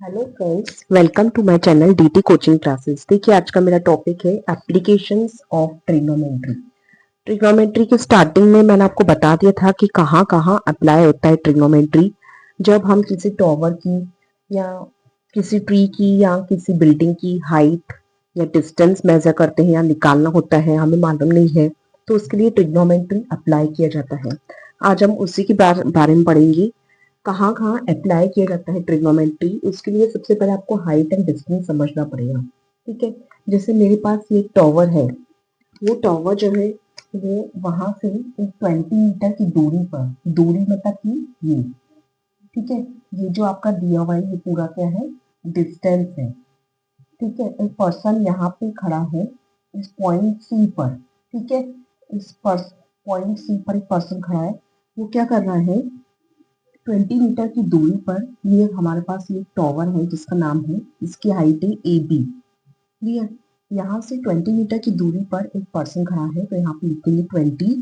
Hello friends, welcome to my channel DT coaching classes. देखिए, आज का मेरा टॉपिक है एप्लीकेशंस ऑफ ट्रिग्नोमेट्री। ट्रिग्नोमेट्री के स्टार्टिंग में मैंने आपको बता दिया था कि कहाँ कहाँ अप्लाई होता है ट्रिग्नोमेट्री। जब हम किसी टॉवर की या किसी ट्री की या किसी बिल्डिंग की हाइट या डिस्टेंस मेजर करते हैं या निकालना होता है, हमें मालूम नहीं है, तो उसके लिए ट्रिग्नोमेट्री अप्लाई किया जाता है। आज हम उसी के बारे में पढ़ेंगे, कहाँ कहाँ अप्लाई किया जाता है ट्रिग्नोमेट्री। उसके लिए सबसे पहले आपको हाइट एंड डिस्टेंस समझना पड़ेगा। ठीक है, जैसे मेरे पास ये टॉवर है, वो टॉवर जो है वो वहां से एक 20 मीटर की दूरी पर, दूरी मतलब कि ये, ठीक है, ये जो आपका दिया हुआ है ये पूरा क्या है, डिस्टेंस है। ठीक है, एक पर्सन यहाँ पे खड़ा है इस पॉइंट सी पर। ठीक है, इस पॉइंट सी पर एक पर्सन खड़ा है, वो क्या कर रहा है, 20 मीटर की दूरी पर ये हमारे पास ये टॉवर है जिसका नाम है, इसकी हाइट है ए बी। क्लियर, यहाँ से 20 मीटर की दूरी पर एक पर्सन खड़ा है, तो यहाँ पे लिखेंगे 20।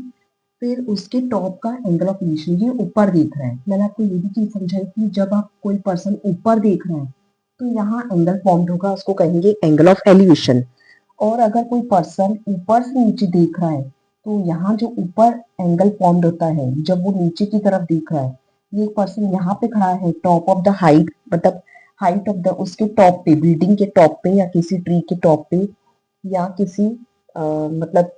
फिर उसके टॉप का एंगल ऑफ इनिशियल, ये ऊपर देख रहा है। मैंने आपको ये भी चीज समझाई कि जब आप कोई पर्सन ऊपर देख रहे हैं तो यहाँ एंगल फॉर्म्ड होगा, उसको कहेंगे एंगल ऑफ एलिवेशन। और अगर कोई पर्सन ऊपर से नीचे देख रहा है तो यहाँ जो ऊपर एंगल फॉर्म्ड होता है जब वो नीचे की तरफ देख रहा है, ये पर्सन यहाँ पे खड़ा है टॉप ऑफ द हाइट, मतलब हाइट ऑफ द, उसके टॉप पे, बिल्डिंग के टॉप पे या किसी ट्री के टॉप पे या किसी मतलब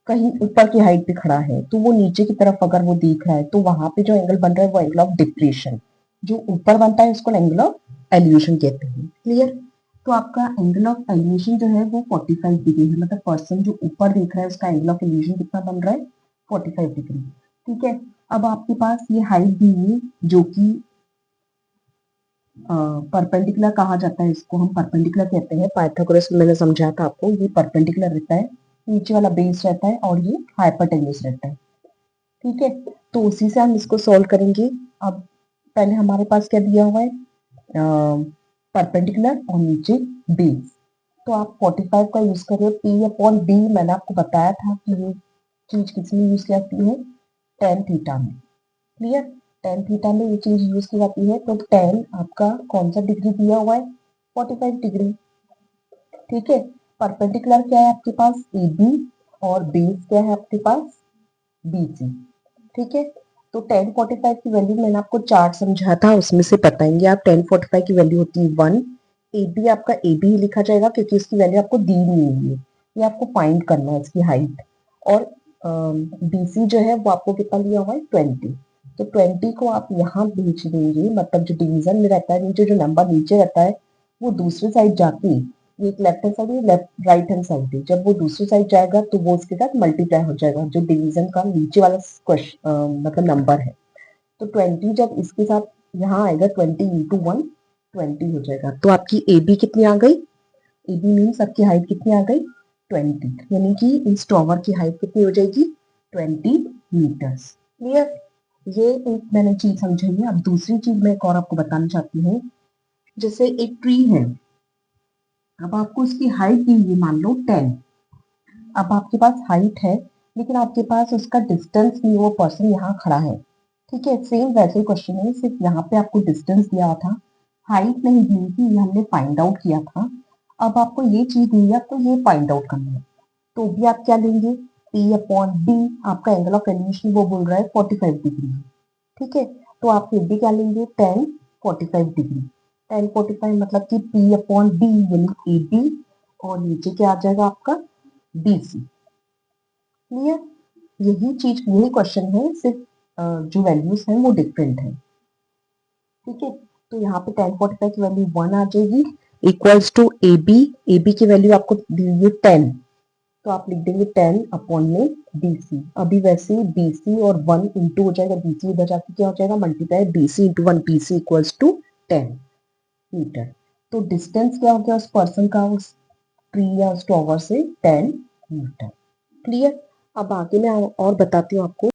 कहीं ऊपर की हाइट पे खड़ा है, तो वो नीचे की तरफ अगर वो देख रहा है तो वहां पे जो एंगल बन रहा है वो एंगल ऑफ डिप्रेशन। जो ऊपर बनता है उसको एंगल ऑफ एलिवेशन कहते हैं। क्लियर, तो आपका एंगल ऑफ एलिवेशन जो है वो 45 डिग्री है, मतलब पर्सन जो ऊपर देख रहा है उसका एंगल ऑफ एलिवेशन कितना बन रहा है, 45 डिग्री। ठीक है, अब आपके पास ये हाइट दी हुई जो कि परपेंडिकुलर कहा जाता है, इसको हम परपेंडिकुलर कहते हैं। पाइथागोरस में मैंने समझाया था आपको, ये परपेंडिकुलर रहता है, नीचे वाला बेस रहता है और ये हाइपोटेन्यूज रहता है। ठीक है, तो उसी से हम इसको सॉल्व करेंगे। अब पहले हमारे पास क्या दिया हुआ है, परपेंडिकुलर और नीचे बेस। तो आप 45 का यूज करिए, पी अपॉन बी मैंने आपको बताया था कि ये चीज किस में यूज की जाती है, टेन थीटा में। क्लियर, टेन थीटा में ये चीज यूज की जाती है। तो टेन आपका कौन सा डिग्री दिया हुआ है, 45 डिग्री। ठीक है, परपेंडिकुलर क्या है आपके पास, ए बी, और बेस क्या है आपके पास, बी सी। ठीक है, तो 1045 की वैल्यू मैंने आपको चार्ट समझा था, उसमें से बताएंगे आप। 1045 की वैल्यू होती है 1। ए बी आपका ए बी लिखा जाएगा क्योंकि इसकी वैल्यू आपको दी नहीं हुई है, ये आपको फाइंड करना है इसकी हाइट। और बी सी जो है वो आपको कितना लिया हुआ है, 20। तो 20 को आप यहाँ भेज देंगे, मतलब जो डिवीजन में रहता है, नीचे जो नंबर नीचे रहता है वो दूसरी साइड जाके, ये एक लेफ्ट हैंड साइड है, लेफ्ट राइट हैंड साइड है, जब वो दूसरी साइड जाएगा तो वो उसके साथ मल्टीप्लाई हो जाएगा, जो डिवीजन का नीचे वाला मतलब नंबर है। तो 20 जब इसके साथ यहाँ आएगा, 20 इंटू 1 20 हो जाएगा। तो आपकी ए बी कितनी आ गई, ए बी मीन्स आपकी हाइट कितनी आ गई, 20। यानी कि इस टॉवर की हाइट कितनी हो जाएगी, 20 मीटर्स। क्लियर, ये एक मैंने चीज समझाई है। अब दूसरी चीज मैं एक और आपको बताना चाहती हूँ। जैसे एक ट्री है, अब आपको उसकी हाइट दी हुई है, मान लो 10। अब आपके पास हाइट है लेकिन आपके पास उसका डिस्टेंस नहीं, वो पर्सन यहाँ खड़ा है। ठीक है, सेम वैसे ही क्वेश्चन है, सिर्फ यहाँ पे आपको डिस्टेंस दिया हुआ था, हाइट नहीं दी थी, ये हमने फाइंड आउट किया था। अब आपको ये चीज दी है, आपको ये फाइंड आउट करना है, तो भी आप क्या लेंगे, पी अपॉन बी। आपका एंगल ऑफ एलिवेशन वो बोल रहा है 45 डिग्री। ठीक है, तो आप फिर भी क्या लेंगे, 10 45 डिग्री। 10 45 मतलब कि पी अपॉन बी यानी ए बी, और नीचे क्या आ जाएगा आपका, बी सी। क्लियर, यही चीज, यही क्वेश्चन है, सिर्फ जो वैल्यूज हैं वो डिफरेंट है। ठीक है, तो यहाँ पे 1045 की वैल्यू 1 आ जाएगी, equals to A B. A B की वैल्यू आपको दी हुई है 10, तो आप लिख देंगे 10 अपॉन में बी सी। अभी वैसे बी सी और 1 इंटू हो जाएगा, बी सी इधर जाके क्या हो जाएगा, multiply, B C into 1, B C equals to 10 metre. तो डिस्टेंस क्या हो गया उस पर्सन का, उस ट्री या उस टॉवर से, 10 मीटर। क्लियर, अब आगे मैं और बताती हूँ आपको।